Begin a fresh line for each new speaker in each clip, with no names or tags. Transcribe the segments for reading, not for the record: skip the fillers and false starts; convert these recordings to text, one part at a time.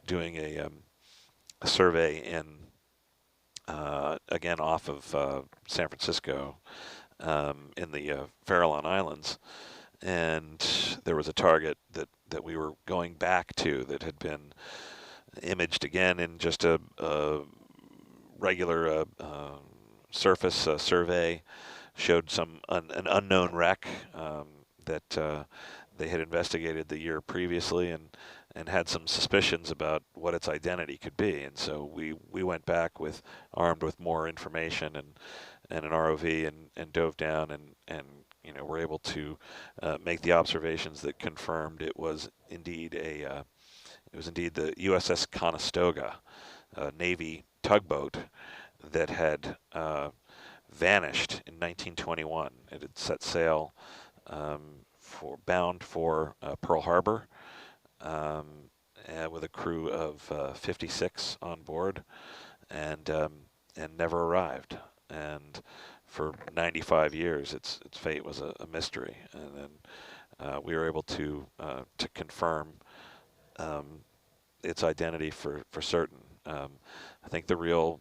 doing a survey in again off of San Francisco in the Farallon Islands, and there was a target that we were going back to that had been imaged again in just a regular surface survey, showed an unknown wreck that they had investigated the year previously and had some suspicions about what its identity could be. And so we went back armed with more information and an ROV and dove down and were able to make the observations that confirmed it was indeed the USS Conestoga, a Navy tugboat that had vanished in 1921. It had set sail bound for Pearl Harbor with a crew of 56 on board, and never arrived. And for 95 years, its fate was a mystery. And then we were able to confirm its identity for certain. I think the real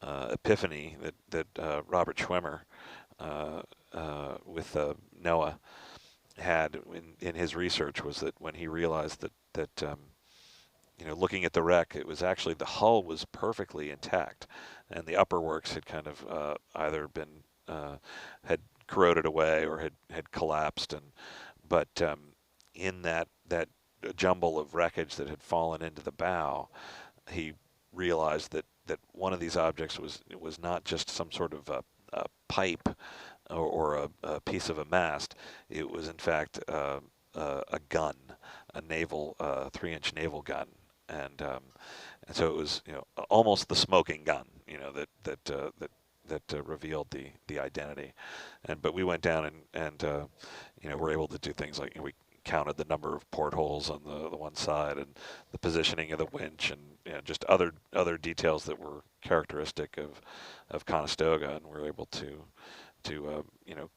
epiphany that Robert Schwimmer with NOAA had in his research was that when he realized that looking at the wreck, it was actually the hull was perfectly intact, and the upper works had kind of either been had corroded away or had collapsed, but in that jumble of wreckage that had fallen into the bow, he realized that one of these objects was not just some sort of a pipe or a piece of a mast. It was in fact a gun, a naval 3-inch naval gun, and so it was almost the smoking gun that revealed the identity. But we went down and were able to do things like we counted the number of portholes on the one side and the positioning of the winch and just other details that were characteristic of Conestoga, and we were able to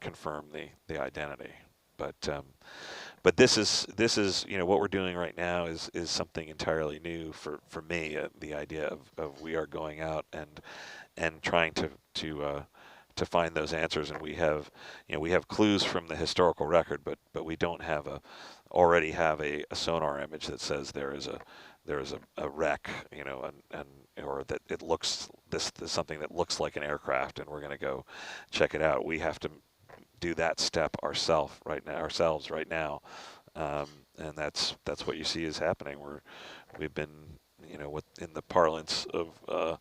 confirm the identity. But this is what we're doing right now is something entirely new for me. The idea of we are going out and trying to find those answers, and we have clues from the historical record, but we don't already have a sonar image that says there is a wreck, or that it looks this something that looks like an aircraft, and we're going to go check it out. We have to do that step ourselves right now, and that's what you see is happening. We've been in the parlance of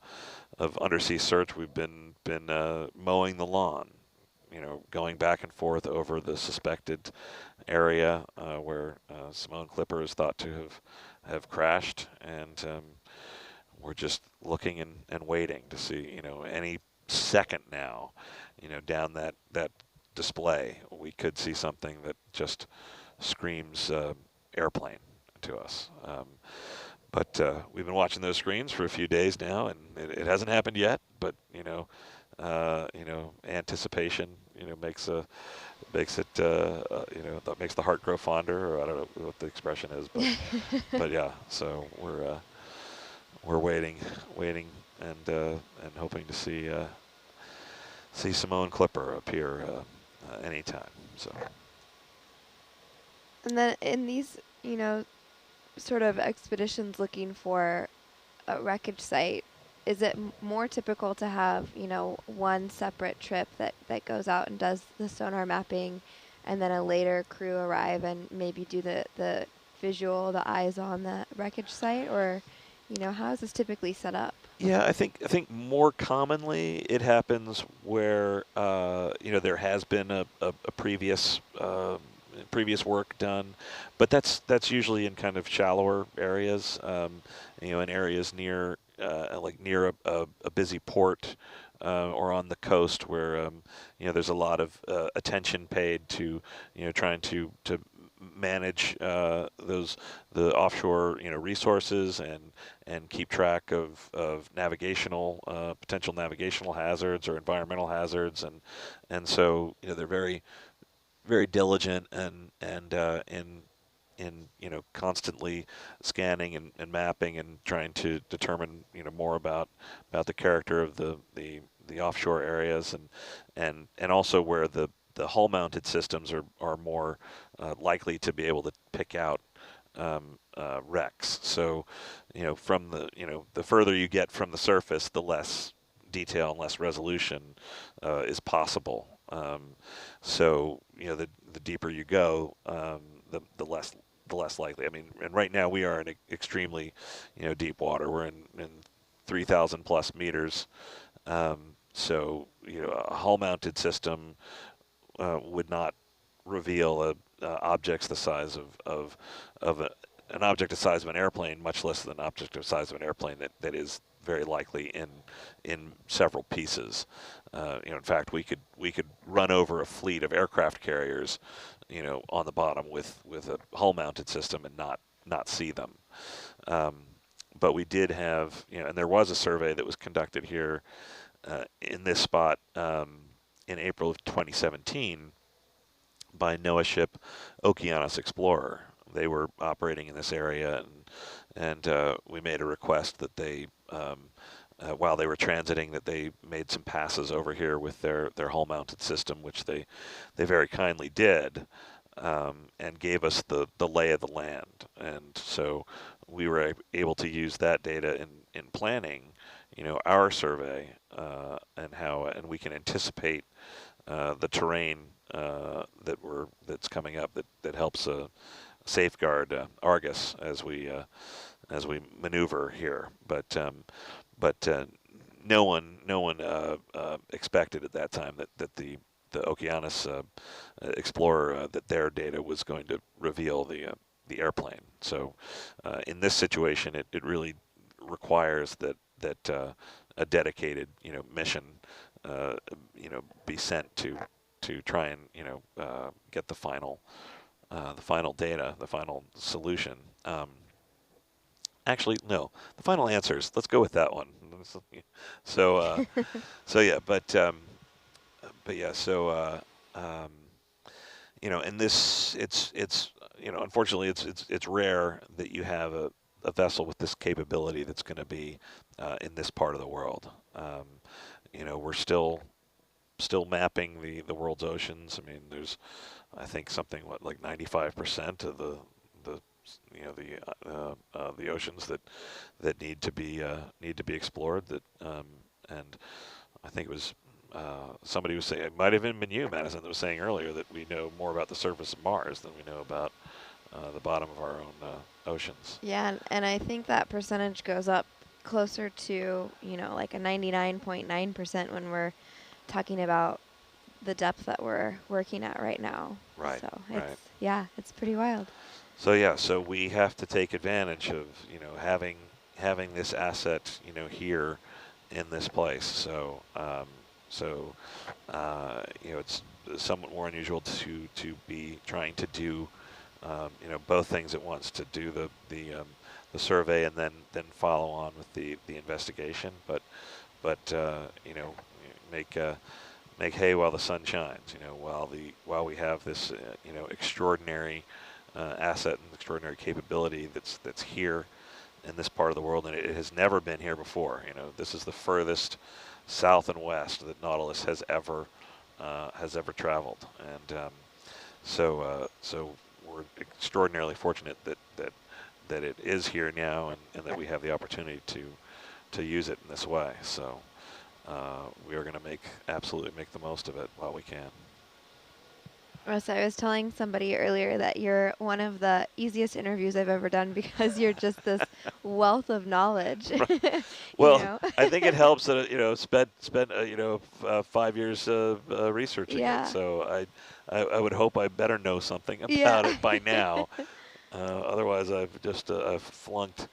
undersea search, we've been mowing the lawn, going back and forth over the suspected area where Simone Clipper is thought to have crashed, and we're just looking and waiting to see, any second now, down that display, we could see something that just screams airplane to us. But we've been watching those screens for a few days now, and it hasn't happened yet. But anticipation, makes it, that makes the heart grow fonder. Or I don't know what the expression is, but yeah. So we're waiting, and hoping to see Simone Clipper appear anytime. So.
And then in these, sort of expeditions looking for a wreckage site, is it more typical to have, one separate trip that goes out and does the sonar mapping, and then a later crew arrive and maybe do the visual, the eyes on the wreckage site, or, how is this typically set up?
Yeah, I think more commonly it happens where there has been a previous work done, but that's usually in kind of shallower areas, in areas near a busy port or on the coast where there's a lot of attention paid to trying to manage the offshore resources and keep track of navigational potential navigational hazards or environmental hazards, and so they're very, very diligent and in constantly scanning and mapping and trying to determine more about the character of the offshore areas, and also where the hull mounted systems are more likely to be able to pick out wrecks. So, from the further you get from the surface, the less detail and less resolution is possible. So, the deeper you go, the less likely. I mean, and right now we are in extremely, deep water. We're in 3,000 plus meters. So, a hull-mounted system would not reveal objects the size of an object the size of an airplane, much less than an object the size of an airplane that is very likely in several pieces. In fact, we could run over a fleet of aircraft carriers, on the bottom with a hull-mounted system and not see them. But we did have, and there was a survey that was conducted here in this spot in April of 2017 by NOAA ship Okeanos Explorer. They were operating in this area, and we made a request that they, while they were transiting, that they made some passes over here with their hull-mounted system, which they very kindly did, and gave us the lay of the land. And so we were able to use that data in planning, our survey, and we can anticipate the terrain that's coming up that helps safeguard Argus as we maneuver here. But no one expected at that time that the Okeanos Explorer that their data was going to reveal the airplane. So in this situation, it really requires that a dedicated mission be sent to try and get the final data, the final solution. Actually, no, the final answers. Let's go with that one. So so yeah, but yeah, so and this it's unfortunately it's rare that you have a vessel with this capability that's going to be in this part of the world. We're still mapping the world's oceans. I mean, there's, I think, something like 95% of the oceans that need to be explored. That and I think it was somebody was saying, it might have even been you, Madison, that was saying earlier that we know more about the surface of Mars than we know about the bottom of our own oceans.
Yeah, and I think that percentage goes up closer to, like a 99.9% when we're talking about the depth that we're working at right now.
Right.
So
Right.
yeah, it's pretty wild.
So yeah, so we have to take advantage of having this asset here in this place. So it's somewhat more unusual to be trying to do both things at once, to do the survey and then follow on with the investigation. But make hay while the sun shines. While we have this extraordinary asset and extraordinary capability that's here in this part of the world, and it has never been here before. This is the furthest south and west that Nautilus has ever traveled, and so we're extraordinarily fortunate that it is here now, and that we have the opportunity to use it in this way. So we are going to absolutely make the most of it while we can.
Russ, I was telling somebody earlier that you're one of the easiest interviews I've ever done because you're just this wealth of knowledge.
Right. Well, I think it helps that spent 5 years researching it. So I would hope I better know something about it by now. Otherwise, I've just I've flunked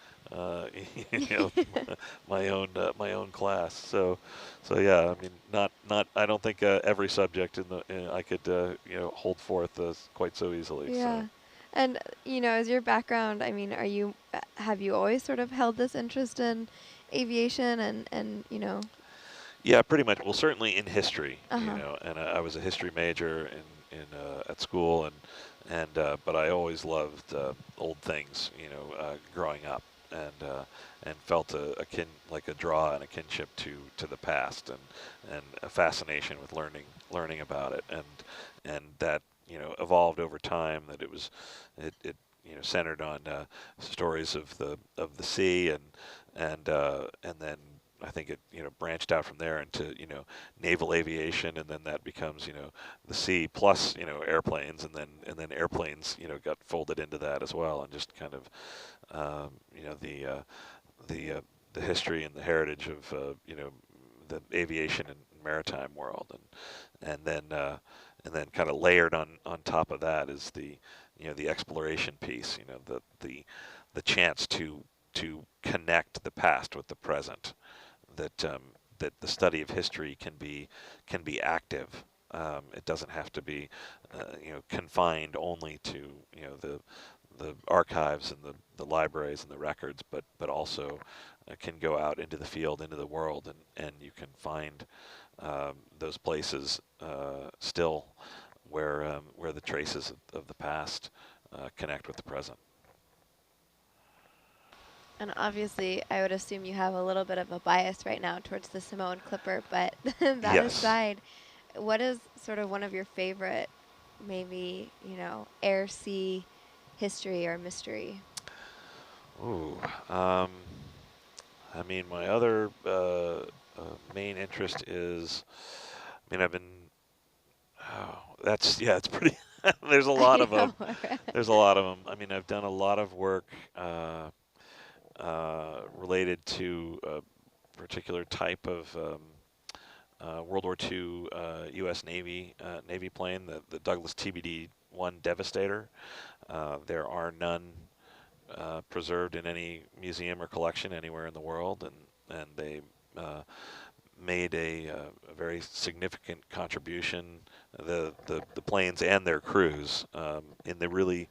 my own class. So yeah, I mean, not I don't think every subject I could hold forth quite so easily.
Yeah.
So.
And as your background, I mean, have you always sort of held this interest in aviation and
Yeah, pretty much. Well, certainly in history,
Uh-huh.
and I was a history major in at school, but I always loved old things, growing up, and felt like a draw and a kinship to the past, and a fascination with learning about it, and that evolved over time. That it centered on stories of the sea, and then I think it branched out from there into naval aviation, and then that becomes the sea plus airplanes, and then airplanes got folded into that as well, and just kind of the the history and the heritage of the aviation and maritime world, and then kind of layered on top of that is the exploration piece, the chance to connect the past with the present, that the study of history can be active. It doesn't have to be confined only to the archives and the libraries and the records, but also can go out into the field, into the world, and you can find those places still where the traces of the past connect with the present.
And obviously, I would assume you have a little bit of a bias right now towards the Samoan Clipper, but that
Yes.
aside, what is sort of one of your favorite, maybe, air sea history or mystery?
Ooh. I mean, my other main interest is, I mean, I've been, oh, it's pretty, there's a lot
I
of
know.
them. There's a lot of them. I mean, I've done a lot of work related to a particular type of World War II U.S. Navy plane, the Douglas TBD-1 Devastator. There are none preserved in any museum or collection anywhere in the world, and they made a very significant contribution, the planes and their crews, in the really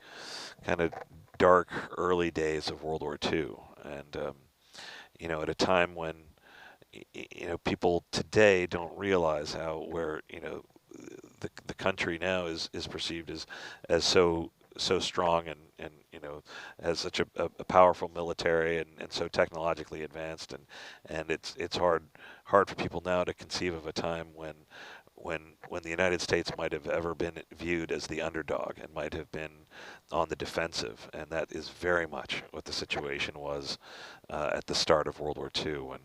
kind of dark early days of World War II, and at a time when people today don't realize how where the country now is perceived as so strong, and has such a powerful military, and so technologically advanced, and it's hard for people now to conceive of a time when the United States might have ever been viewed as the underdog and might have been on the defensive, and that is very much what the situation was at the start of World War II,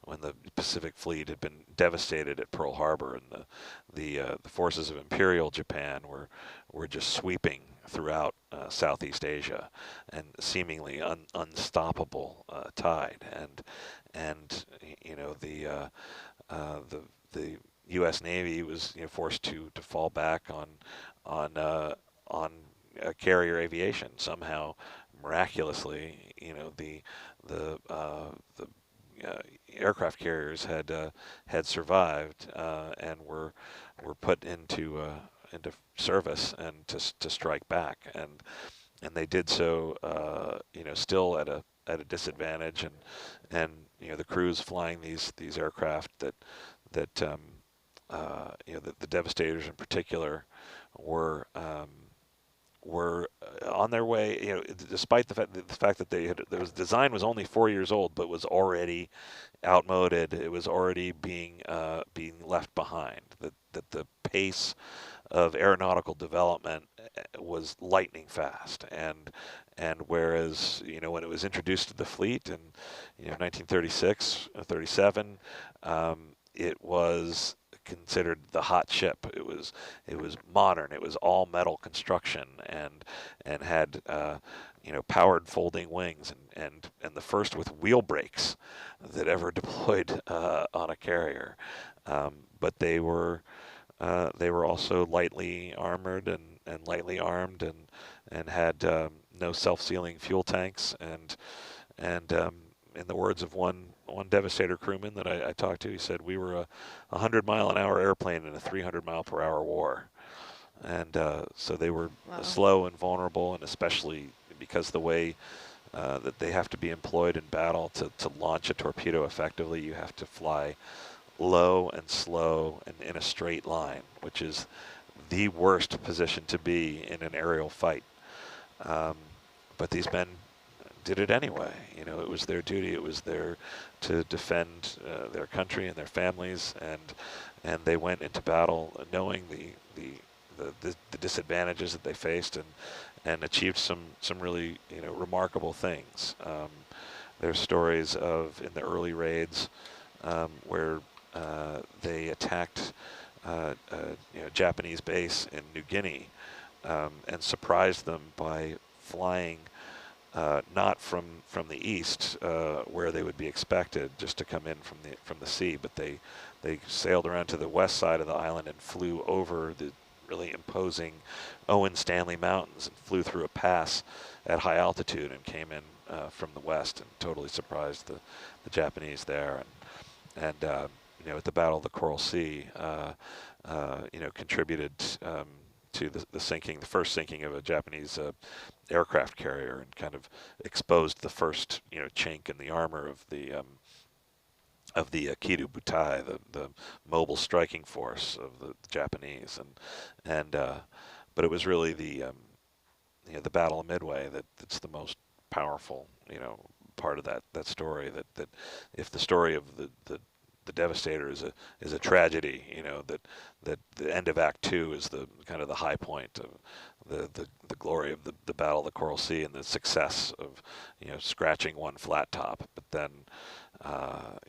when the Pacific Fleet had been devastated at Pearl Harbor, and the forces of Imperial Japan were just sweeping throughout Southeast Asia, and seemingly unstoppable tide, and the U.S. Navy was forced to fall back on carrier aviation somehow. Miraculously, the aircraft carriers had survived, and were put into service, and to strike back, and they did so still at a disadvantage, and the crews flying these aircraft that the Devastators in particular were on their way. Despite the fact that the design was only 4 years old, but was already outmoded. It was already being left behind. That the pace of aeronautical development was lightning fast, and whereas when it was introduced to the fleet in 1936, 37, it was considered the hot ship. It was modern. It was all metal construction, and had powered folding wings, and the first with wheel brakes that ever deployed on a carrier. But they were also lightly armored, and lightly armed, and had no self-sealing fuel tanks, and in the words of one Devastator crewman that I talked to, he said, "We were a 100-mile-an-hour airplane in a 300-mile-per-hour war." And so they were
Wow.
slow and vulnerable, and especially because the way that they have to be employed in battle to launch a torpedo effectively, you have to fly low and slow and in a straight line, which is the worst position to be in an aerial fight. But these men did it anyway. You know, it was their duty. It was their to defend their country and their families, and they went into battle knowing the disadvantages that they faced, and achieved some really, you know, remarkable things. There's stories of in the early raids where they attacked you know, Japanese base in New Guinea and surprised them by flying not from the east where they would be expected just to come in from the sea, but they sailed around to the west side of the island and flew over the really imposing Owen Stanley Mountains and flew through a pass at high altitude and came in from the west and totally surprised the Japanese there. And you know, at the Battle of the Coral Sea, you know, contributed to the sinking, the first sinking of a Japanese aircraft carrier, and kind of exposed the first, you know, chink in the armor of the Kido Butai, the mobile striking force of the Japanese, and but it was really the you know, the Battle of Midway that's the most powerful, you know, part of that story. That if the story of the Devastator is a tragedy, you know, that the end of Act Two is the kind of the high point of the glory of the Battle of the Coral Sea and the success of, you know, scratching one flat top. But then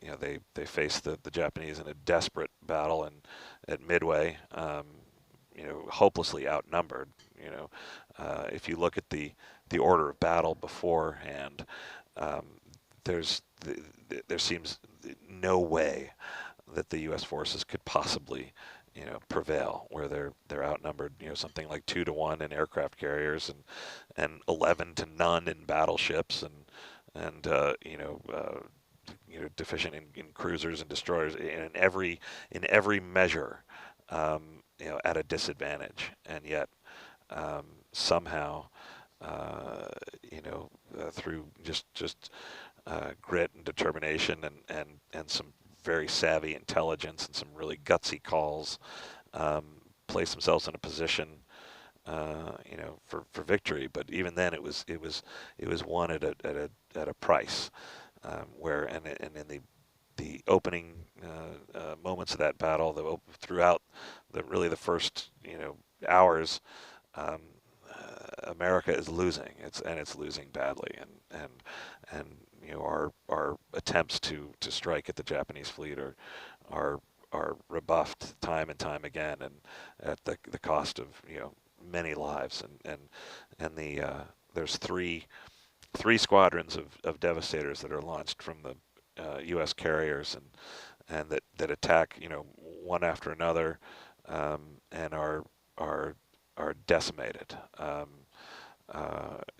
you know, they faced the Japanese in a desperate battle and at Midway, you know, hopelessly outnumbered. You know, if you look at the order of battle beforehand, there seems no way that the U.S. forces could possibly, you know, prevail, where they're outnumbered, you know, something like 2-1 in aircraft carriers and 11-0 in battleships, and you know, deficient in cruisers and destroyers, in every measure, you know, at a disadvantage, and yet somehow, you know, through just grit and determination and some very savvy intelligence and some really gutsy calls, place themselves in a position, you know, for victory. But even then, it was won at a price, where and in the opening moments of that battle, throughout really the first, you know, hours, America is losing. It's losing badly, and you know, our attempts to strike at the Japanese fleet are rebuffed time and time again, and at the cost of, you know, many lives. And there's three squadrons of Devastators that are launched from the U.S. carriers, and that attack, you know, one after another, and are decimated.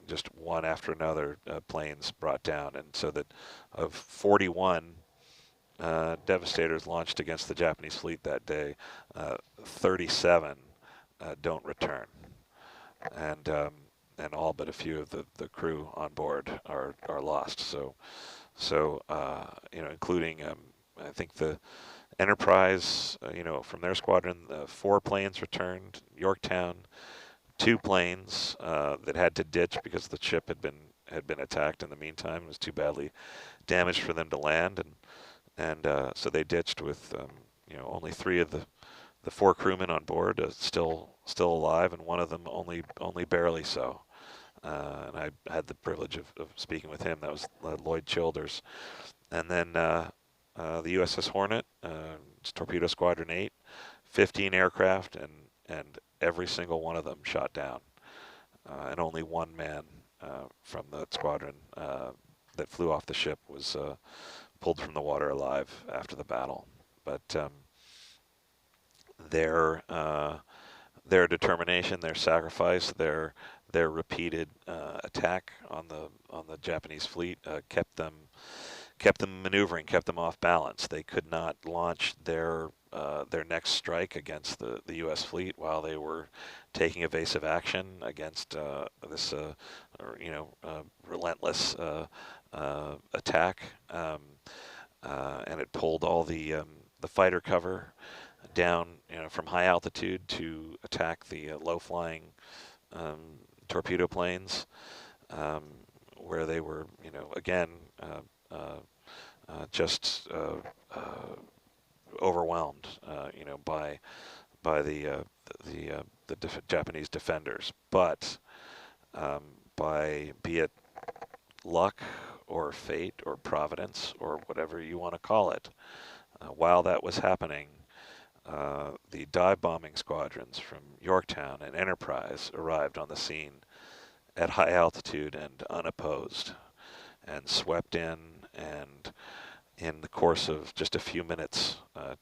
Just one after another, planes brought down, and so that of 41 Devastators launched against the Japanese fleet that day, 37 don't return, and all but a few of the crew on board are lost. So you know, including I think the Enterprise, you know, from their squadron, 4 planes returned. Yorktown, 2 planes that had to ditch because the ship had been attacked in the meantime. It was too badly damaged for them to land, and so they ditched with you know, only 3 of the 4 crewmen on board still alive, and one of them only barely so. And I had the privilege of speaking with him. That was Lloyd Childers. And then the USS Hornet, Torpedo Squadron 8, 15 aircraft, and every single one of them shot down. And only 1 man from the squadron that flew off the ship was pulled from the water alive after the battle. But their determination, their sacrifice, their repeated attack on the Japanese fleet kept them maneuvering, kept them off balance. They could not launch their next strike against the U.S. fleet while they were taking evasive action against this you know, relentless attack, and it pulled all the fighter cover down, from high altitude to attack the low-flying um, torpedo planes, um, where they were, again, just overwhelmed, by the Japanese defenders. But by, be it luck or fate or providence or whatever you want to call it, while that was happening, the dive bombing squadrons from Yorktown and Enterprise arrived on the scene at high altitude and unopposed, and swept in, and in the course of just a few minutes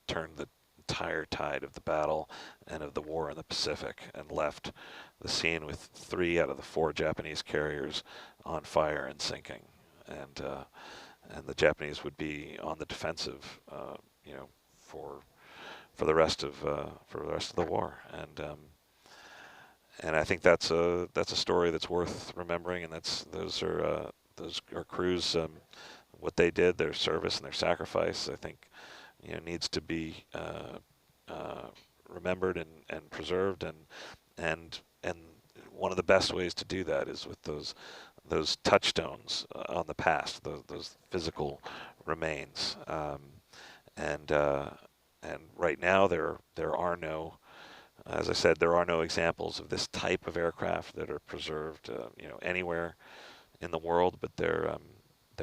turned the entire tide of the battle and of the war in the Pacific, and left the scene with 3 out of the 4 Japanese carriers on fire and sinking. And the Japanese would be on the defensive, for the rest of the war. And I think that's a story that's worth remembering, and those are crews, what they did, their service and their sacrifice, I think, needs to be remembered and preserved, and one of the best ways to do that is with those touchstones on the past, those physical remains, and right now there are no, as I said, there are no examples of this type of aircraft that are preserved, anywhere in the world. But there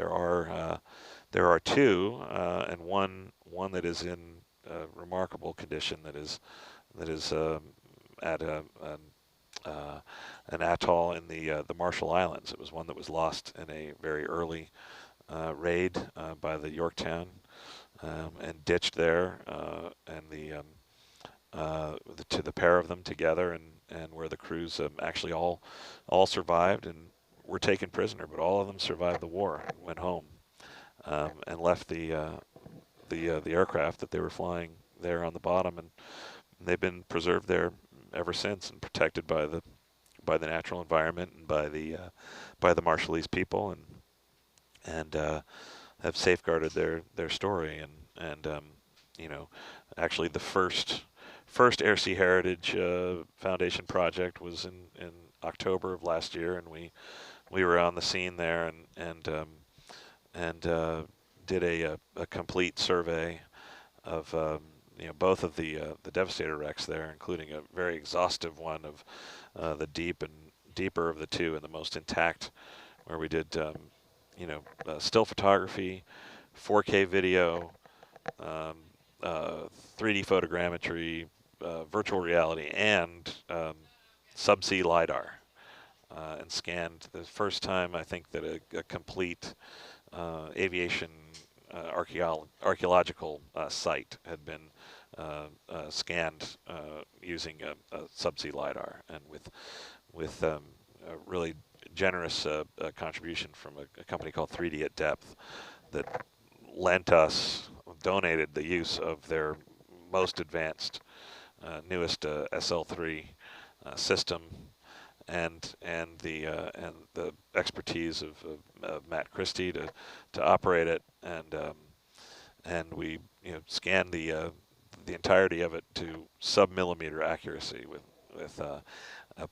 are 2, and one that is in remarkable condition. That is at an atoll in the Marshall Islands. It was one that was lost in a very early raid by the Yorktown, and ditched there, and the pair of them together, and where the crews actually all survived and were taken prisoner, but all of them survived the war, went home, and left the aircraft that they were flying there on the bottom, and they've been preserved there ever since, and protected by the natural environment and by the Marshallese people, and have safeguarded their story, and actually the first Air Sea Heritage Foundation project was in October of last year, and we were on the scene there, and did a complete survey of both of the Devastator wrecks there, including a very exhaustive one of the deeper of the 2 and the most intact, where we did still photography, 4K video, 3D photogrammetry, virtual reality, and subsea LiDAR, and scanned the first time, I think, that a complete aviation archaeological site had been scanned using a subsea LiDAR, and with a really generous contribution from a company called 3D at Depth that donated the use of their most advanced, newest SL3 system, and the expertise of Matt Christie to operate it, and we scanned the entirety of it to sub-millimeter accuracy with a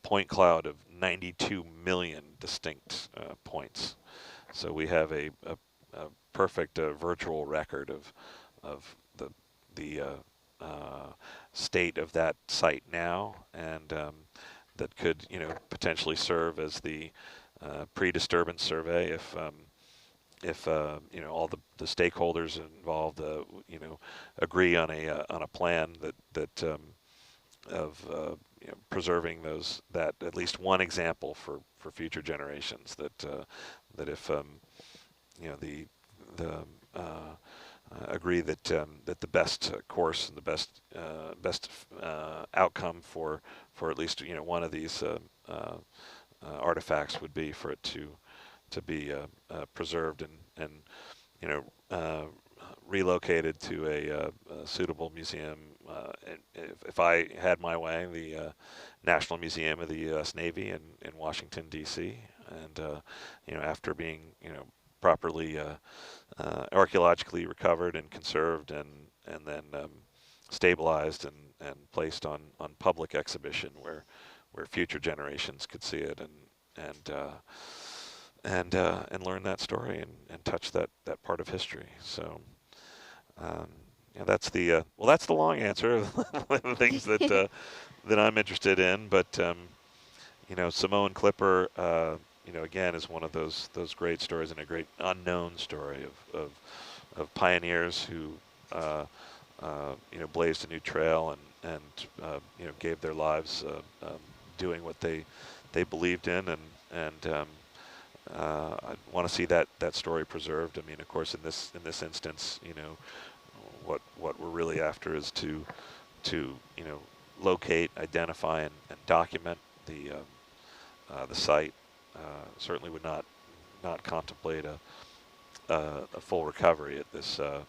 point cloud of 92 million distinct points. So we have a perfect virtual record of the state of that site now, and that could potentially serve as the pre-disturbance survey if all the stakeholders involved agree on a plan that of preserving that at least one example for future generations, that if the agree that the best course and the best outcome for at least one of these artifacts would be for it to be preserved and relocated to a suitable museum. And if I had my way, the National Museum of the U.S. Navy in Washington, D.C., and after being properly archaeologically recovered and conserved, and then stabilized and placed on public exhibition where future generations could see it and and learn that story and touch that part of history. So yeah, that's the well, that's the long answer of the things that I'm interested in. But Samoan Clipper, again, is one of those great stories and a great unknown story of pioneers who blazed a new trail and gave their lives doing what they believed in and I want to see that story preserved. I mean, of course, in this instance, what we're really after is to locate, identify, and document the site. Certainly would not contemplate a full recovery at this the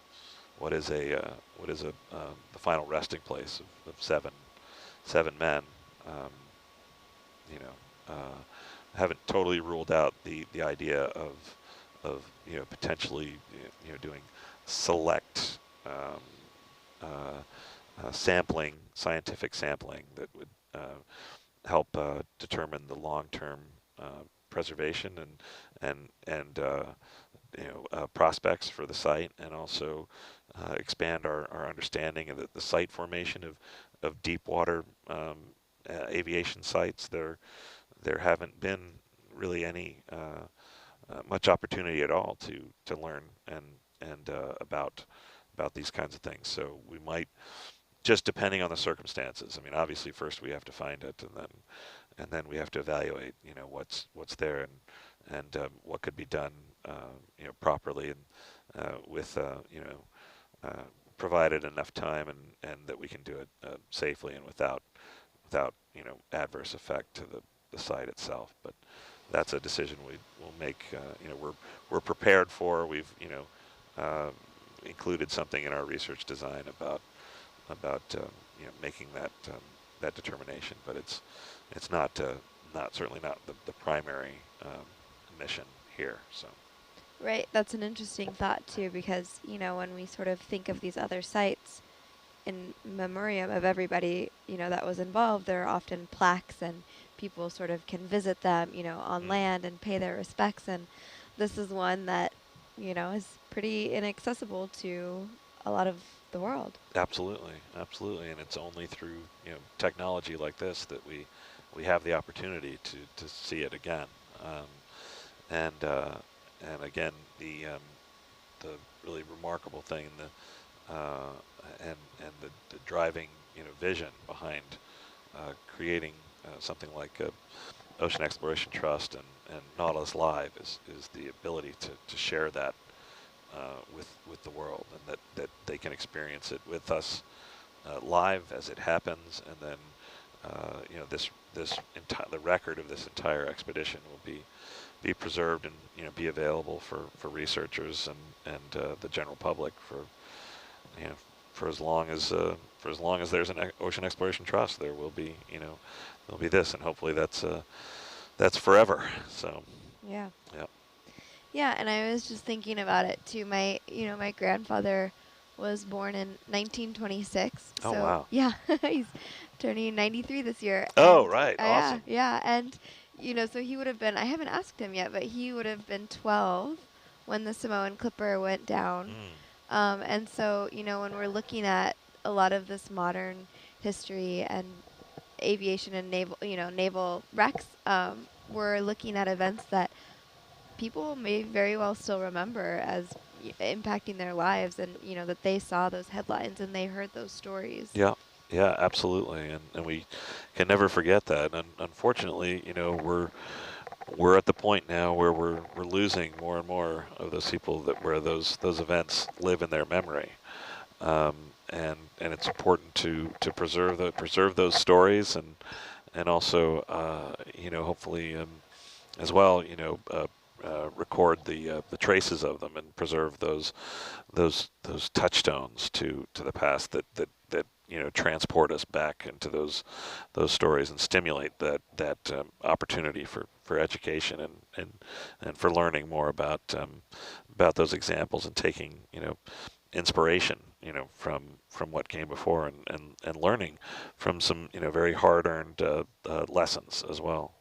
final resting place of seven men. Um, you know, haven't totally ruled out the idea of potentially doing select sampling, scientific sampling that would help determine the long-term preservation and prospects for the site, and also expand our understanding of the site formation of deep water aviation sites. There haven't been really any much opportunity at all to learn and about these kinds of things. So we might, just depending on the circumstances. I mean, obviously, first we have to find it, and then we have to evaluate, what's there and what could be done, properly and with provided enough time and that we can do it safely and without adverse effect to the site itself. But that's a decision we'll make. We're prepared for. We've included something in our research design about making that determination. But it's not certainly not the primary mission here. So.
Right, that's an interesting thought too, because when we sort of think of these other sites in memoriam of everybody that was involved, there are often plaques and people sort of can visit them on land and pay their respects, and this is one that is pretty inaccessible to a lot of the world.
Absolutely, and it's only through technology like this that we have the opportunity to see it again, and again the really remarkable thing and the driving vision behind creating something like Ocean Exploration Trust and Nautilus Live is the ability to share that with the world, and that they can experience it with us live as it happens, and then the record of this entire expedition will be preserved and be available for researchers and the general public for as long as there's an Ocean Exploration Trust. There will be there'll be this, and hopefully that's forever. So
Yeah.
yeah.
Yeah, and I was just thinking about it too. My grandfather was born in 1926.
Oh,
So
wow.
yeah, he's turning 93 this year.
Oh,
And,
right. Awesome.
yeah, and so he would have been. I haven't asked him yet, but he would have been 12 when the Samoan Clipper went down. And so when we're looking at a lot of this modern history and aviation and naval wrecks, we're looking at events that people may very well still remember as impacting their lives, and that they saw those headlines and they heard those stories.
Yeah, absolutely, and we can never forget that. And unfortunately, we're at the point now where we're losing more and more of those people where those events live in their memory, and it's important to preserve those stories and also hopefully as well record the traces of them and preserve those touchstones to the past that transport us back into those stories and stimulate that opportunity for education and for learning more about those examples and taking inspiration, from what came before, and learning from some, very hard-earned lessons as well.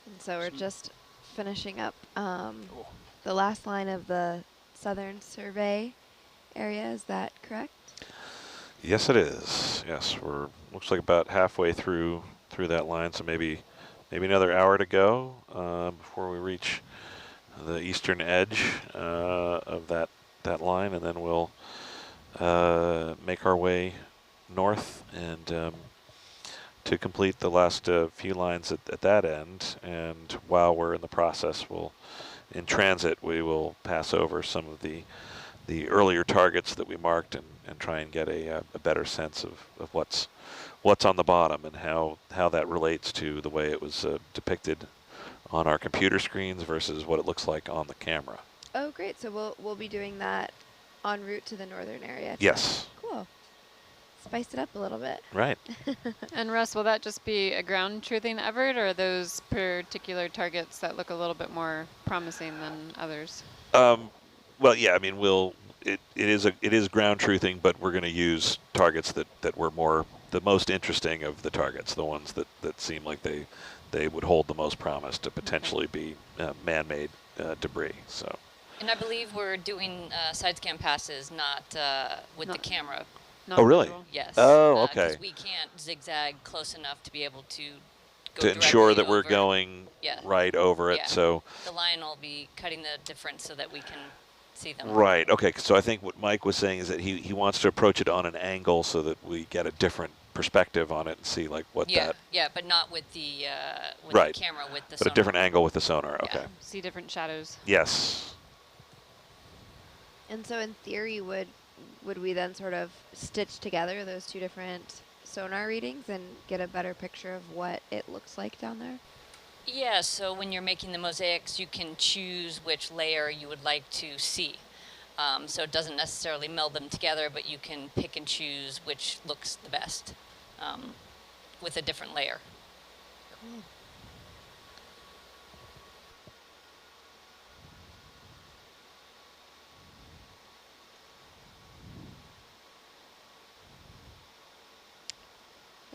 And so we're just finishing up
Cool.
the last line of the southern survey area. Is that correct?
Yes, it is. Yes, looks like about halfway through that line, so maybe another hour to go before we reach the eastern edge of that line, and then we'll make our way north and to complete the last few lines at that end. And while we're in the process, in transit, we will pass over some of the earlier targets that we marked and try and get a better sense of what's on the bottom and how that relates to the way it was depicted on our computer screens versus what it looks like on the camera.
Oh, great. So we'll be doing that en route to the northern area.
Yes.
Cool. Spice it up a little bit.
Right.
And Russ, will that just be a ground truthing effort, or are those particular targets that look a little bit more promising than others?
Well, yeah. I mean, it is ground truthing, but we're going to use targets that were the most interesting of the targets, the ones that seem like they would hold the most promise to potentially be man-made debris. So.
And I believe we're doing side scan passes, not with the camera.
Oh, really?
Visual.
Yes.
Oh, okay.
Because we can't zigzag close enough to be able to go
to ensure that we're
over.
going right over it.
Yeah.
So
the line will be cutting the difference so that we can see them.
Right. Okay. So I think what Mike was saying is that he wants to approach it on an angle so that we get a different perspective on it and see like what that.
Yeah, but not with the
right.
the camera with the
but
sonar.
a different angle with the sonar. Okay.
Yeah.
See different shadows.
Yes.
And so in theory, would we then sort of stitch together those two different sonar readings and get a better picture of what it looks like down there?
Yeah, so when you're making the mosaics, you can choose which layer you would like to see. So it doesn't necessarily meld them together, but you can pick and choose which looks the best with a different layer.
Cool.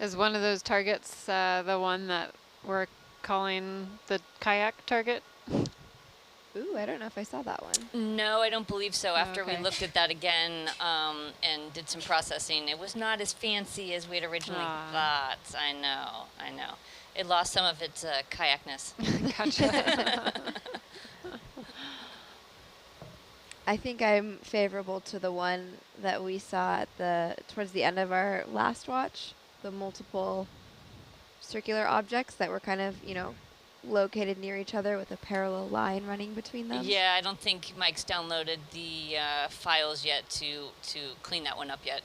Is one of those targets the one that we're calling the kayak target?
Ooh, I don't know if I saw that one.
No, I don't believe so. After we
Okay.
looked at that again and did some processing, it was not as fancy as we had originally thought. I know. It lost some of its kayakness.
Gotcha.
I think I'm favorable to the one that we saw at towards the end of our last watch, the multiple circular objects that were kind of, located near each other with a parallel line running between them.
Yeah, I don't think Mike's downloaded the files yet to clean that one up yet.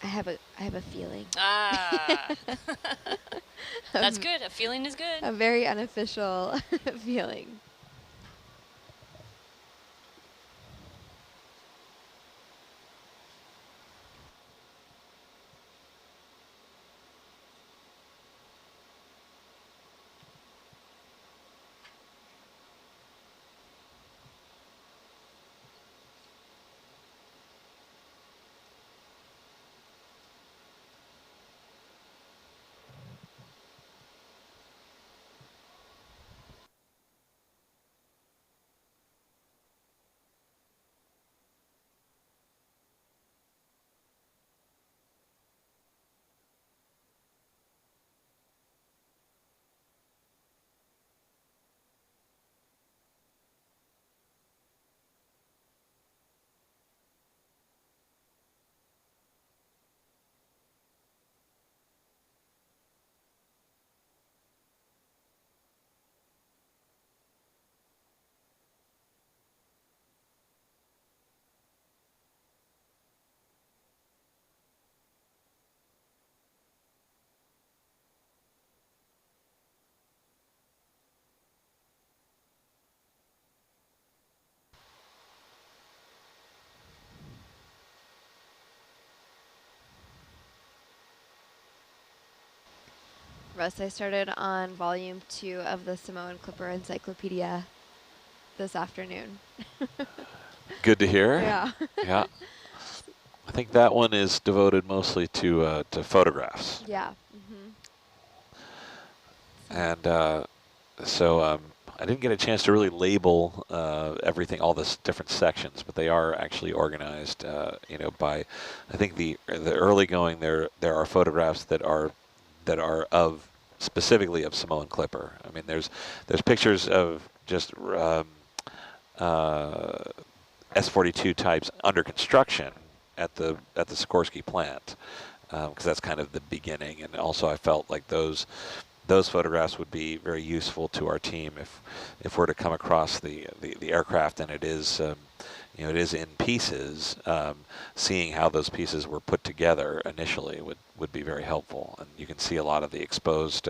I have a feeling.
Ah, that's good. A feeling is good.
A very unofficial feeling. Russ, I started on volume 2 of the Samoan Clipper Encyclopedia this afternoon.
Good to hear.
Yeah.
Yeah. I think that one is devoted mostly to photographs.
Yeah.
And so I didn't get a chance to really label everything, all the different sections, but they are actually organized, by, I think the early going there are photographs that are of specifically of Samoan Clipper. I mean, there's pictures of just S-42 types under construction at the Sikorsky plant, because that's kind of the beginning. And also, I felt like those photographs would be very useful to our team if we're to come across the aircraft and it is it is in pieces. Seeing how those pieces were put together initially would be very helpful. And you can see a lot of the exposed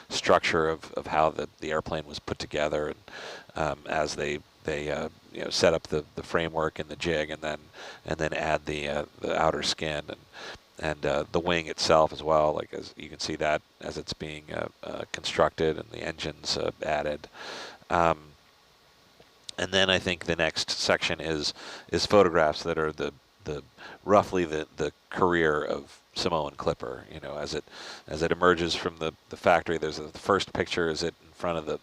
structure of how the airplane was put together, and as they set up the framework and the jig, and then add the outer skin and the wing itself as well. Like, as you can see that as it's being constructed and the engines added. And then I think the next section is photographs that are the roughly the career of Samoan Clipper. As it emerges from the factory. There's the first picture is it in front of the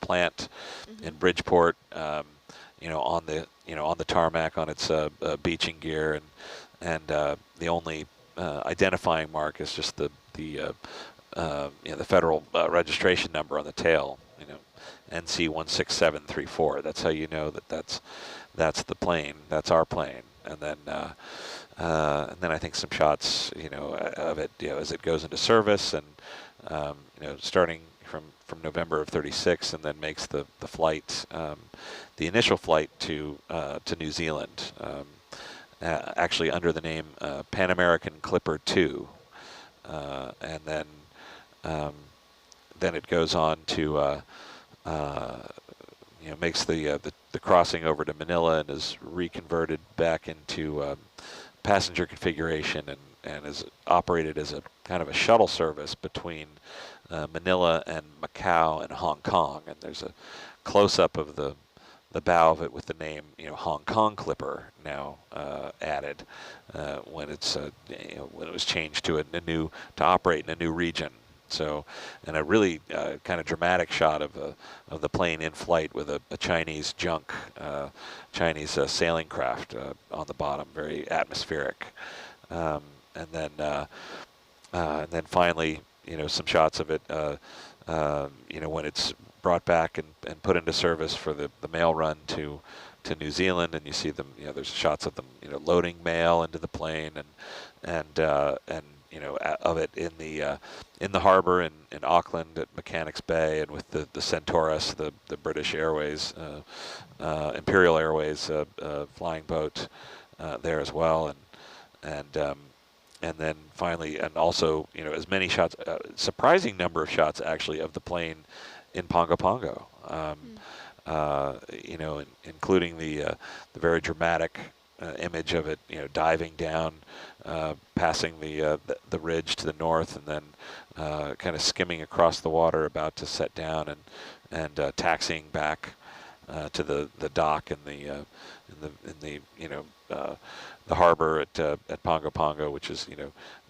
plant in Bridgeport. On the tarmac on its beaching gear, and the only identifying mark is just the federal registration number on the tail. NC16734. That's how you know that's the plane. That's our plane. And then I think some shots of it as it goes into service, and starting from November of '36, and then makes the flight, the initial flight to New Zealand, actually under the name Pan American Clipper 2, and then it goes on to makes the crossing over to Manila and is reconverted back into passenger configuration, and is operated as a kind of a shuttle service between Manila and Macau and Hong Kong. And there's a close-up of the the bow of it with the name, Hong Kong Clipper now added when it's when it was changed to to operate in a new region. So, and a really kind of dramatic shot of the plane in flight with a Chinese junk, Chinese sailing craft on the bottom, very atmospheric. And then finally, some shots of it, when it's brought back and put into service for the mail run to New Zealand, and you see them, there's shots of them, loading mail into the plane, and of it in the harbor in Auckland at Mechanics Bay, and with the Centaurus, the British Airways, Imperial Airways flying boat there as well, and then finally, and also, as many shots, surprising number of shots actually of the plane in Pongo Pongo, including the very dramatic image of it, diving down, passing the ridge to the north, and then kind of skimming across the water, about to set down, and taxiing back to the dock in the harbor at Pongo Pongo, which is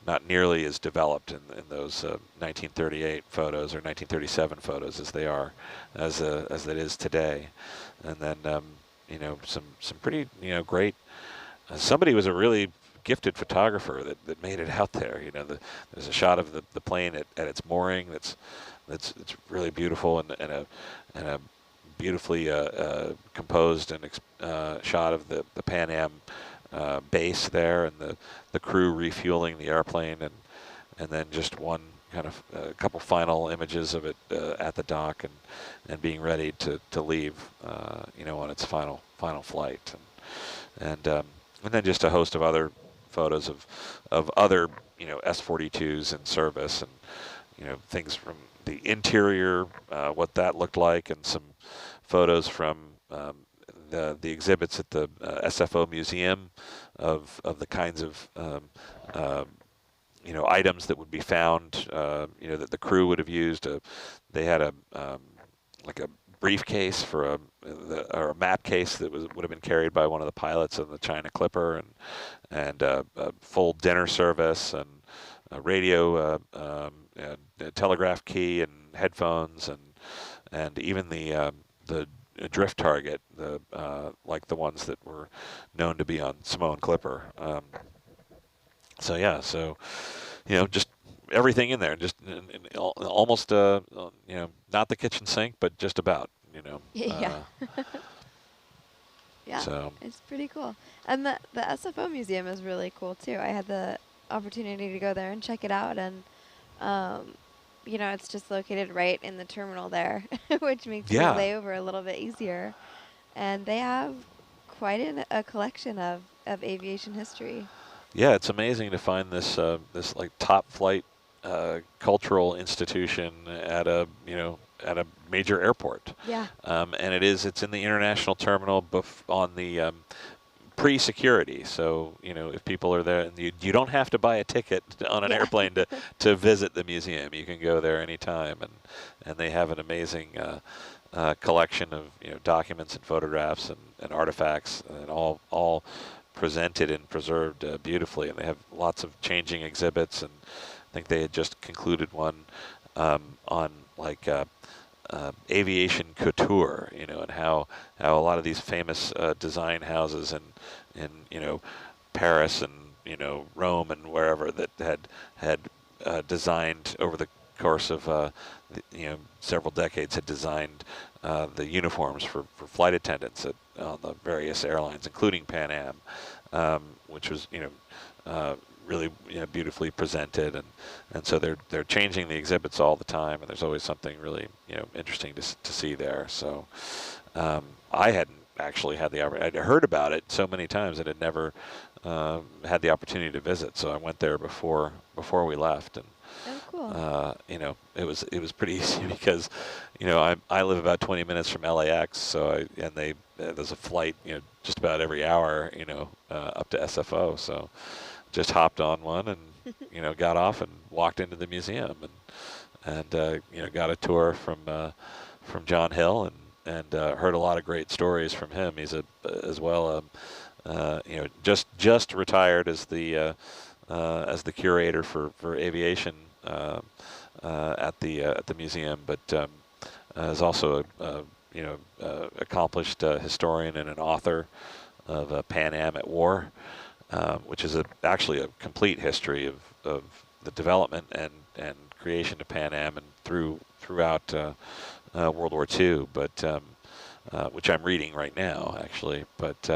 not nearly as developed in those 1938 photos or 1937 photos as they are as it is today. And then some pretty great. Somebody was a really gifted photographer that made it out there. There's a shot of the plane at its mooring that's really beautiful, and a beautifully composed and shot of the Pan Am base there, and the crew refueling the airplane, and then just one kind of a couple final images of it at the dock and being ready to leave, on its final flight, and then just a host of other photos of other S-42s in service, and things from the interior, what that looked like, and some photos from the exhibits at the SFO Museum of the kinds of items that would be found, that the crew would have used. They had like a briefcase or a map case that would have been carried by one of the pilots of the China Clipper, and a full dinner service, and a radio, and a telegraph key, and headphones, and even the drift target, like the ones that were known to be on Samoan Clipper. Just everything in there, just almost not the kitchen sink, but just about.
Yeah. Yeah,
So
it's pretty cool. And the SFO museum is really cool too. I had the opportunity to go there and check it out, and it's just located right in the terminal there, which makes your layover a little bit easier. And they have quite a collection of aviation history.
Yeah, it's amazing to find this like top flight cultural institution at a major airport.
Yeah.
And it's in the international terminal on the pre-security. So if people are there, and you don't have to buy a ticket on an airplane to visit the museum. You can go there anytime, and they have an amazing collection of documents and photographs and artifacts, and all presented and preserved beautifully. And they have lots of changing exhibits, and I think they had just concluded one on like aviation couture, and how a lot of these famous design houses in Paris and Rome and wherever that had designed over the course of several decades, had designed the uniforms for flight attendants on the various airlines, including Pan Am, which was really beautifully presented, and so they're changing the exhibits all the time, and there's always something really interesting to see there. So I hadn't actually had the opportunity. I'd heard about it so many times and had never had the opportunity to visit. So I went there before we left, and
cool.
it was pretty easy because I live about 20 minutes from LAX, so there's a flight just about every hour up to SFO, so just hopped on one and got off and walked into the museum, and got a tour from John Hill, heard a lot of great stories from him. He's as well, you know, just retired as the curator for aviation at the museum, but is also a you know accomplished historian and an author of Pan Am at War, which is actually a complete history of the development and creation of Pan Am and throughout World War II, but which I'm reading right now actually. But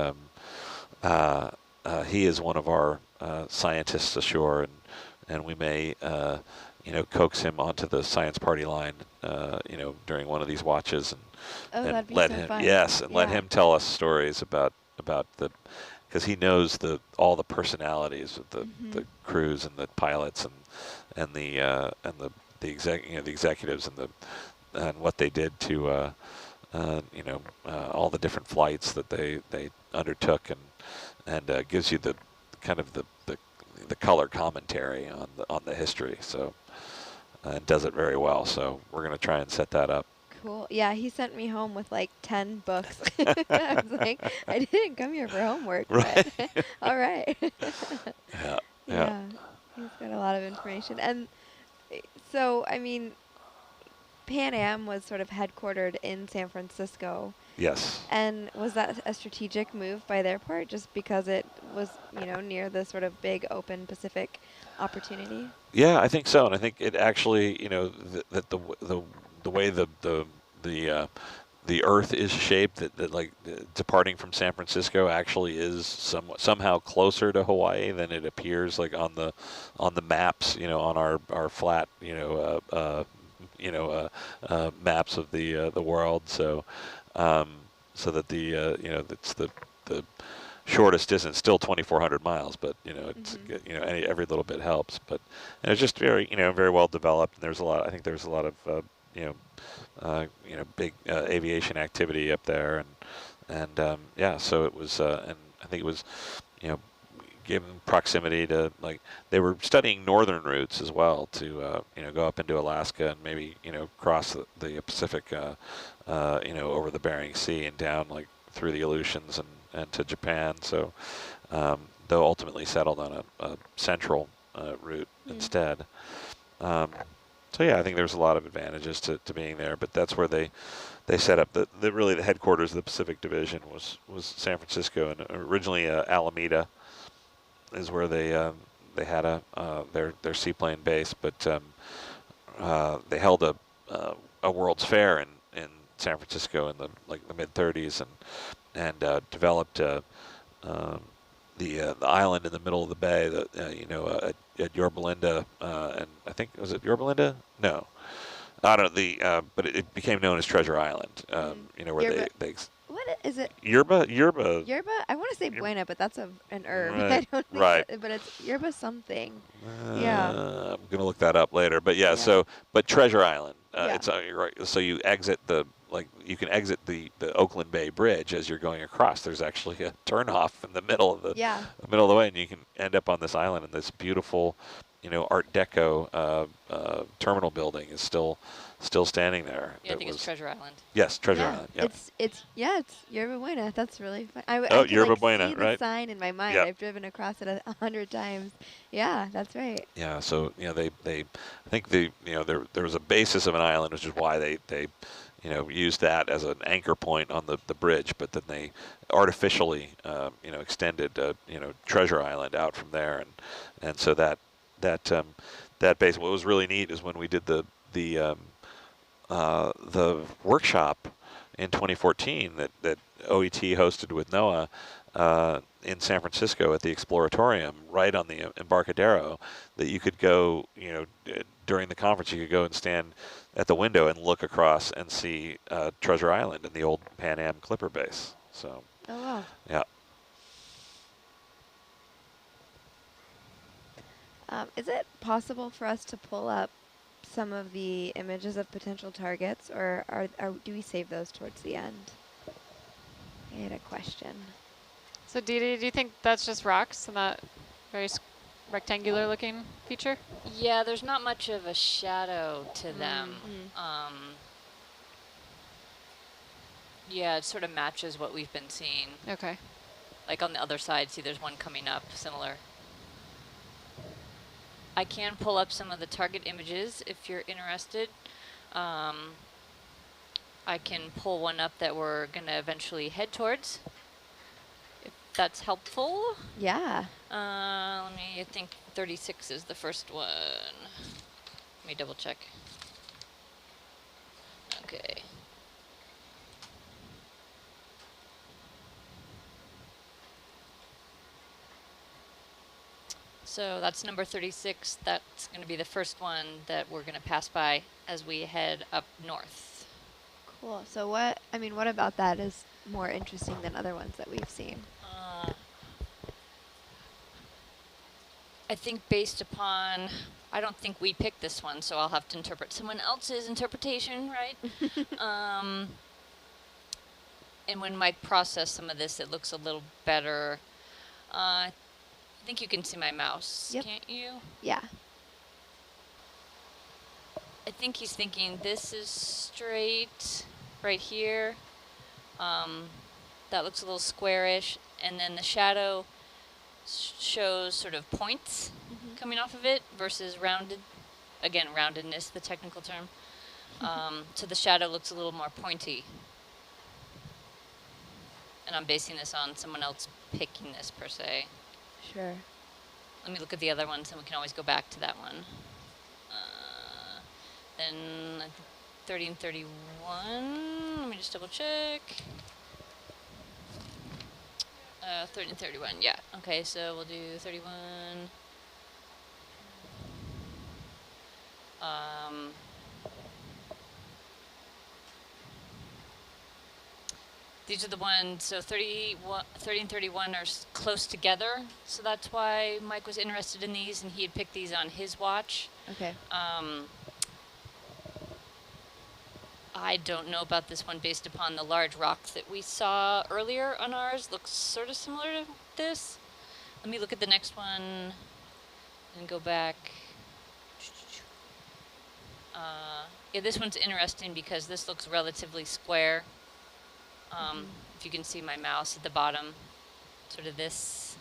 he is one of our scientists ashore, and we may you know, coax him onto the science party line, you know, during one of these watches, and
that'd be
let
so
him,
fun.
yes, and let
Yeah.
him tell us stories about the, because he knows all the personalities of the crews and the pilots and the executives and what they did to you know all the different flights that they undertook, and gives you the kind of the color commentary on the history. So and does it very well. So we're going to try and set that up.
Cool. Yeah, he sent me home with like 10 books. I was like, I didn't come here for homework,
Right.
but all right.
Yeah.
Yeah, he's got a lot of information. And so, I mean, Pan Am was sort of headquartered in San Francisco.
Yes.
And was that a strategic move by their part, just because it was, you know, near the sort of big open Pacific opportunity?
Yeah, I think so, and I think it actually, you know, that the way the Earth is shaped, that like departing from San Francisco actually is somehow closer to Hawaii than it appears, like on the maps, you know, on our flat, you know, maps of the world. So so that the you know, it's the shortest distance, still 2,400 miles, but you know, it's you know, every little bit helps. But and it's just very, you know, very well developed. And there's a lot. I think there's a lot of you know, big aviation activity up there, and yeah. So it was, and I think it was, you know, given proximity to, like, they were studying northern routes as well to you know, go up into Alaska and maybe, you know, cross the Pacific, you know, over the Bering Sea and down, like, through the Aleutians and to Japan. So though ultimately settled on a central route instead. So yeah, I think there's a lot of advantages to being there, but that's where they set up really the headquarters of the Pacific Division was San Francisco, and originally Alameda is where they had their seaplane base, but they held a World's Fair in San Francisco in the mid 30s, and developed the island in the middle of the bay that you know, at Yorba Linda, and I think, was it Yorba Linda? No, I don't know, but it became known as Treasure Island. You know, where they
What is it?
Yerba.
Yerba? I want to say Buena, but that's an herb.
Right,
I don't think
right.
but it's Yerba something. Yeah.
I'm gonna look that up later, but yeah.
Yeah.
So, but Treasure Island,
Yeah.
it's you're right. So you exit you can exit the Oakland Bay Bridge as you're going across. There's actually a turnoff in the middle of the way, and you can end up on this island, and this beautiful, you know, Art Deco terminal building is still standing there.
Yeah, I think it's Treasure Island.
Yes, Treasure Island. Yep.
It's Yerba Buena. That's really fun. I can,
Yerba
like,
Buena,
see
right?
the sign in my mind.
Yep.
I've driven across it 100 times. Yeah, that's right.
Yeah, so you know, they I think you know, there was a basis of an island, which is why they you know, used that as an anchor point on the bridge, but then they artificially you know, extended you know, Treasure Island out from there, and so that base. What was really neat is when we did the workshop in 2014 that OET hosted with NOAA in San Francisco at the Exploratorium, right on the Embarcadero, that you could go, you know, during the conference, you could go and stand at the window and look across and see Treasure Island and the old Pan Am Clipper base. So,
Oh, wow.
yeah.
Is it possible for us to pull up some of the images of potential targets, or do we save those towards the end? I had a question.
So Dee, do you think that's just rocks and that very rectangular looking feature?
Yeah, there's not much of a shadow to them. Yeah, it sort of matches what we've been seeing.
Okay.
Like on the other side, see there's one coming up, similar. I can pull up some of the target images if you're interested. I can pull one up that we're going to eventually head towards, if that's helpful.
Yeah.
Let me, I think 36 is the first one. Let me double check. Okay. So that's number 36. That's going to be the first one that we're going to pass by as we head up north.
Cool. So what about that is more interesting than other ones that we've seen?
I think based upon, I don't think we picked this one, so I'll have to interpret someone else's interpretation, right? And when Mike processed some of this, it looks a little better. I think you can see my mouse,
Yep.
Can't you?
Yeah.
I think he's thinking this is straight right here. That looks a little squarish, and then the shadow shows sort of points coming off of it versus rounded. Again, roundedness, the technical term. So the shadow looks a little more pointy. And I'm basing this on someone else picking this per se.
Sure.
Let me look at the other ones, and we can always go back to that one. Then 30 and 31. Let me just double check. 30 and 31. Yeah. Okay, so we'll do 31. These are the ones, so 30 and 31 are close together, so that's why Mike was interested in these, and he had picked these on his watch.
Okay.
I don't know about this one based upon the large rocks that we saw earlier on ours. Looks sort of similar to this. Let me look at the next one and go back. Yeah, this one's interesting because this looks relatively square. If you can see my mouse at the bottom, sort of this.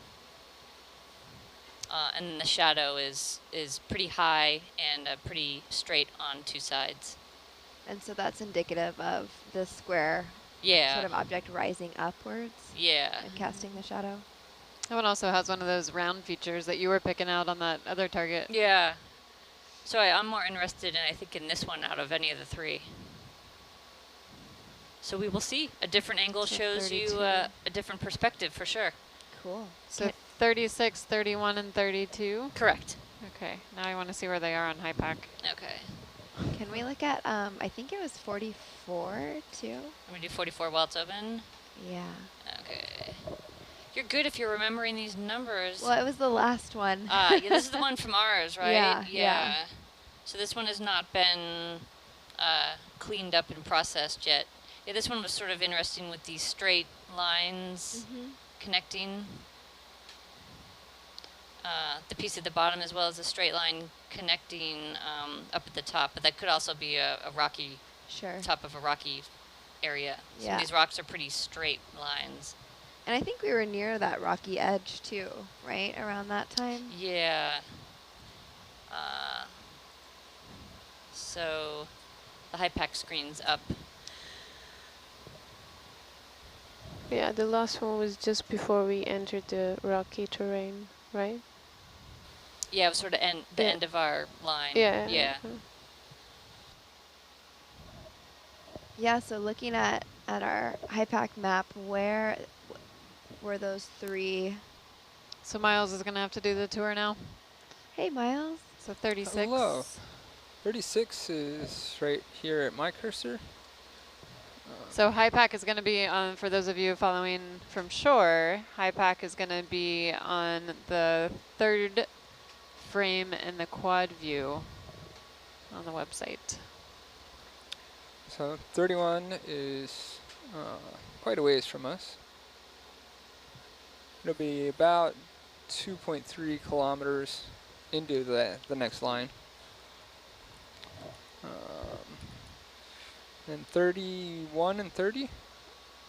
And then the shadow is pretty high and pretty straight on two sides.
And so that's indicative of the square sort of object rising upwards
Yeah.
and casting the shadow.
That one also has one of those round features that you were picking out on that other target.
Yeah. So I'm more interested in, I think, in this one out of any of the three. So we will see. A different angle
So
shows
32.
you a different perspective for sure.
Cool.
So 36, 31, and 32?
Correct.
Okay, now I want to see where they are on HYPAC.
Okay.
Can we look at, I think it was 44 too?
Let me do 44 while it's open.
Yeah.
Okay. You're good if you're remembering these numbers.
Well, it was the last one.
Yeah, this is the one from ours, right?
Yeah.
So this one has not been cleaned up and processed yet. Yeah, this one was sort of interesting with these straight lines connecting. The piece at the bottom as well as a straight line connecting up at the top, but that could also be a rocky, top of a rocky area. So these rocks are pretty straight lines.
And I think we were near that rocky edge too, right? Around that time?
Yeah. So the HYPAC screen's up.
Yeah, the last one was just before we entered the rocky terrain, right?
Yeah, it was sort of the end of our line.
Yeah.
Yeah, so looking at our HYPAC map, where were those three?
So Miles is going to have to do the tour now.
Hey, Miles.
So 36.
Hello. 36 is right here at my cursor.
So HYPAC is going to be on, for those of you following from shore, HYPAC is going to be on the third frame in the quad view on the website.
So 31 is quite a ways from us. It'll be about 2.3 kilometers into the next line. Then 31 and 30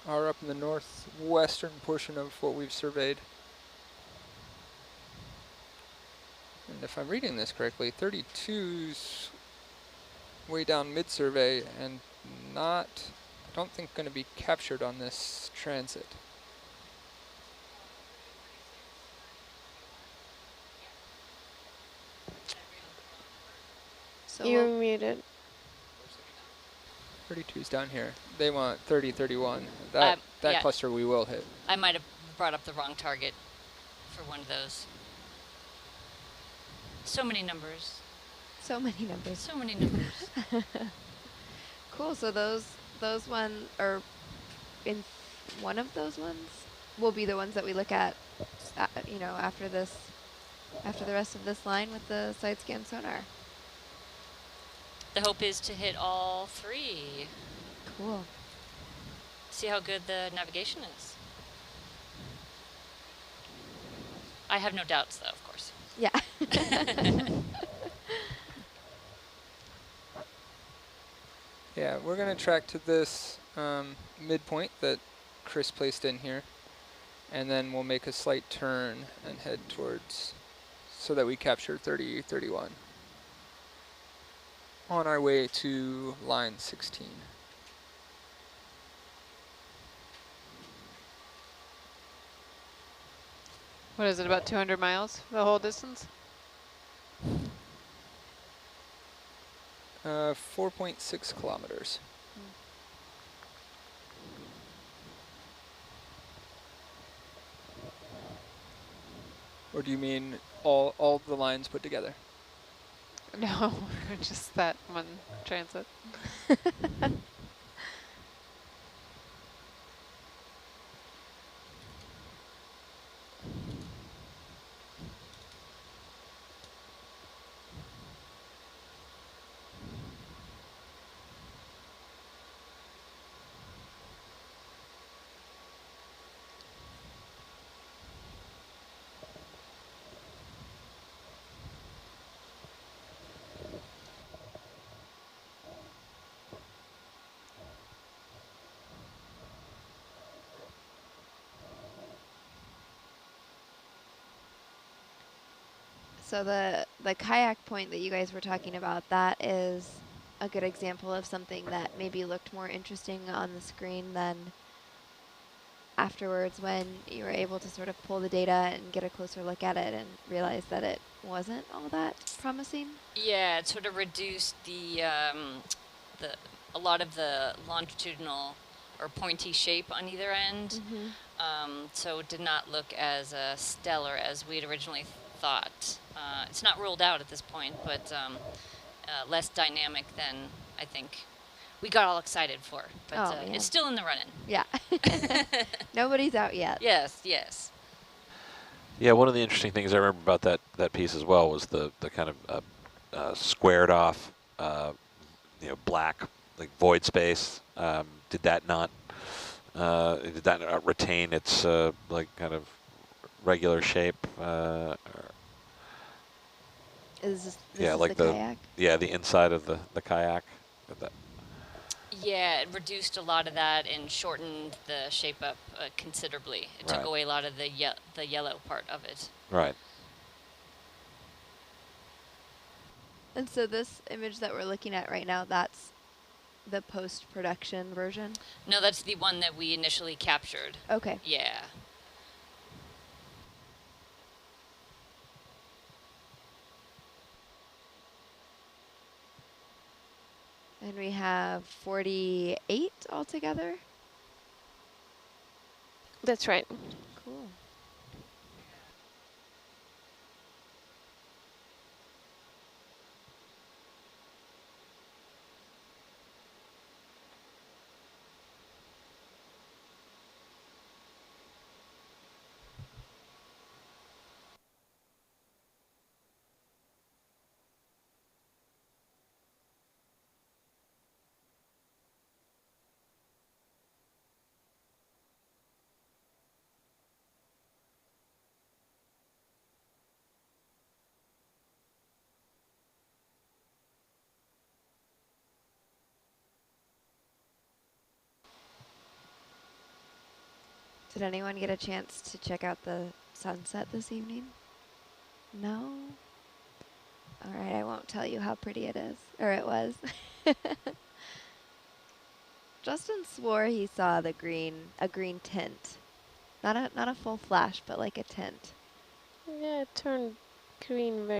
are up in the northwestern portion of what we've surveyed. And if I'm reading this correctly, 32's way down mid-survey and not, I don't think, going to be captured on this transit.
So
You're muted.
32's down here. They want 30, 31. That
yeah.
cluster we will hit.
I might have brought up the wrong target for one of those. So many numbers.
so many numbers.
So many numbers.
Cool. So those one or in one of those ones will be the ones that we look at, you know, after the rest of this line with the side scan sonar.
The hope is to hit all three.
Cool.
See how good the navigation is. I have no doubts, though, of course.
Yeah.
Yeah, we're going to track to this midpoint that Chris placed in here, and then we'll make a slight turn and head towards, so that we capture 30, 31. On our way to line 16.
What is it, about 200 miles, the whole distance?
4.6 kilometers. Or do you mean all the lines put together?
No, just that one transit.
So the kayak point that you guys were talking about, that is a good example of something that maybe looked more interesting on the screen than afterwards, when you were able to sort of pull the data and get a closer look at it and realize that it wasn't all that promising.
Yeah, it sort of reduced a lot of the longitudinal or pointy shape on either end. So it did not look as stellar as we'd originally thought. It's not ruled out at this point, but less dynamic than I think we got all excited for. But it's still in the running.
Yeah. Nobody's out yet.
Yes, yes.
Yeah, one of the interesting things I remember about that piece as well was the kind of squared off, black, like void space. Did that not retain its like kind of regular shape?
This
yeah,
is
like
the kayak?
Yeah, the inside of the kayak.
Yeah, it reduced a lot of that and shortened the shape up considerably. It took away a lot of the yellow part of it.
Right.
And so this image that we're looking at right now, that's the post-production version?
No, that's the one that we initially captured.
Okay.
Yeah.
And we have 48 altogether?
That's right.
Cool. Did anyone get a chance to check out the sunset this evening? No? All right, I won't tell you how pretty it is, or it was. Justin swore he saw a green tint. Not a full flash, but like a tint.
Yeah, it turned green very